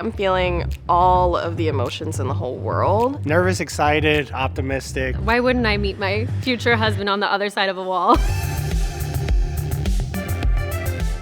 I'm feeling all of the emotions in the whole world. Nervous, excited, optimistic. Why wouldn't I meet my future husband on the other side of a wall?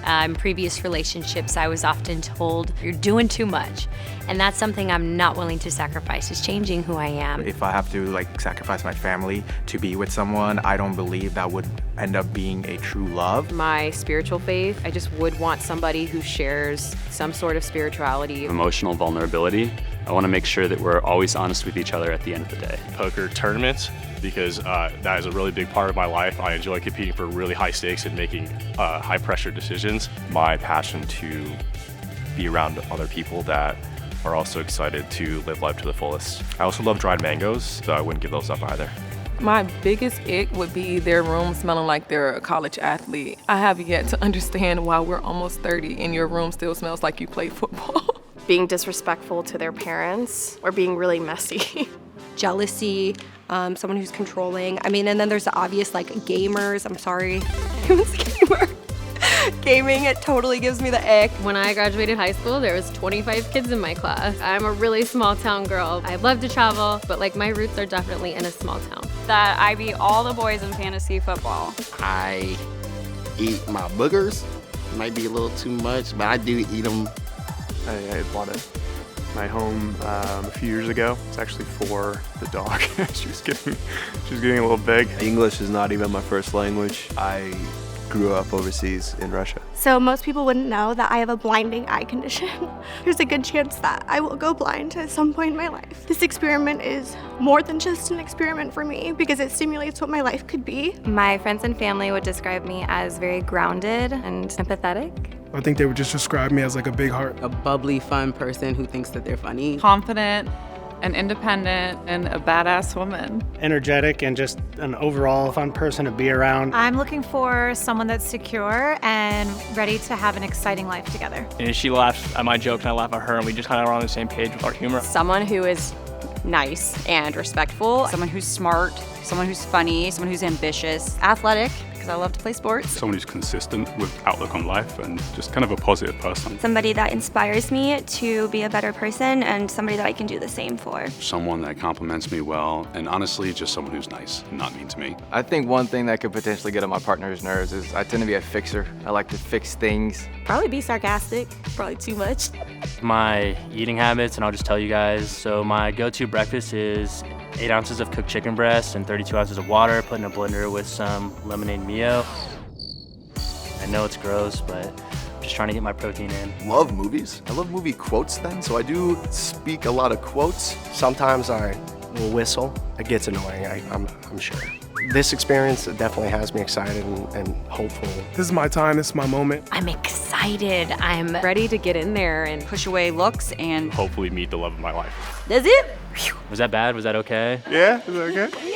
In previous relationships, I was often told, you're doing too much. And that's something I'm not willing to sacrifice, is changing who I am. If I have to sacrifice my family to be with someone, I don't believe that would end up being a true love. My spiritual faith, I just would want somebody who shares some sort of spirituality. Emotional vulnerability. I want to make sure that we're always honest with each other at the end of the day. Poker tournaments, because that is a really big part of my life. I enjoy competing for really high stakes and making high pressure decisions. My passion to be around other people that are also excited to live life to the fullest. I also love dried mangoes, so I wouldn't give those up either. My biggest ick would be their room smelling like they're a college athlete. I have yet to understand why we're almost 30 and your room still smells like you play football. Being disrespectful to their parents or being really messy. Jealousy, someone who's controlling. I mean, and then there's the obvious gamers. I'm sorry. Who's a gamer? Gaming, it totally gives me the ick. When I graduated high school, there was 25 kids in my class. I'm a really small town girl. I love to travel, but my roots are definitely in a small town. That I beat all the boys in fantasy football. I eat my boogers. Might be a little too much, but I do eat them. I bought my home a few years ago. It's actually for the dog. she was getting a little big. English is not even my first language. I grew up overseas in Russia. So most people wouldn't know that I have a blinding eye condition. There's a good chance that I will go blind at some point in my life. This experiment is more than just an experiment for me because it stimulates what my life could be. My friends and family would describe me as very grounded and empathetic. I think they would just describe me as a big heart. A bubbly, fun person who thinks that they're funny. Confident and independent and a badass woman. Energetic and just an overall fun person to be around. I'm looking for someone that's secure and ready to have an exciting life together. And she laughs at my jokes and I laugh at her and we just kind of are on the same page with our humor. Someone who is nice and respectful. Someone who's smart, someone who's funny, someone who's ambitious, athletic, because I love to play sports. Someone who's consistent with outlook on life and just kind of a positive person. Somebody that inspires me to be a better person and somebody that I can do the same for. Someone that compliments me well and honestly just someone who's nice and not mean to me. I think one thing that could potentially get on my partner's nerves is I tend to be a fixer. I like to fix things. Probably be sarcastic, probably too much. My eating habits, and I'll just tell you guys. So my go-to breakfast is 8 ounces of cooked chicken breast and 32 ounces of water, put in a blender with some lemonade Mio. I know it's gross, but I'm just trying to get my protein in. Love movies. I love movie quotes then, so I do speak a lot of quotes. Sometimes I will whistle. It gets annoying, I'm sure. This experience definitely has me excited and hopeful. This is my time, this is my moment. I'm excited. I'm ready to get in there and push away looks and hopefully meet the love of my life. That's it. Was that bad? Was that okay? Yeah, is that okay?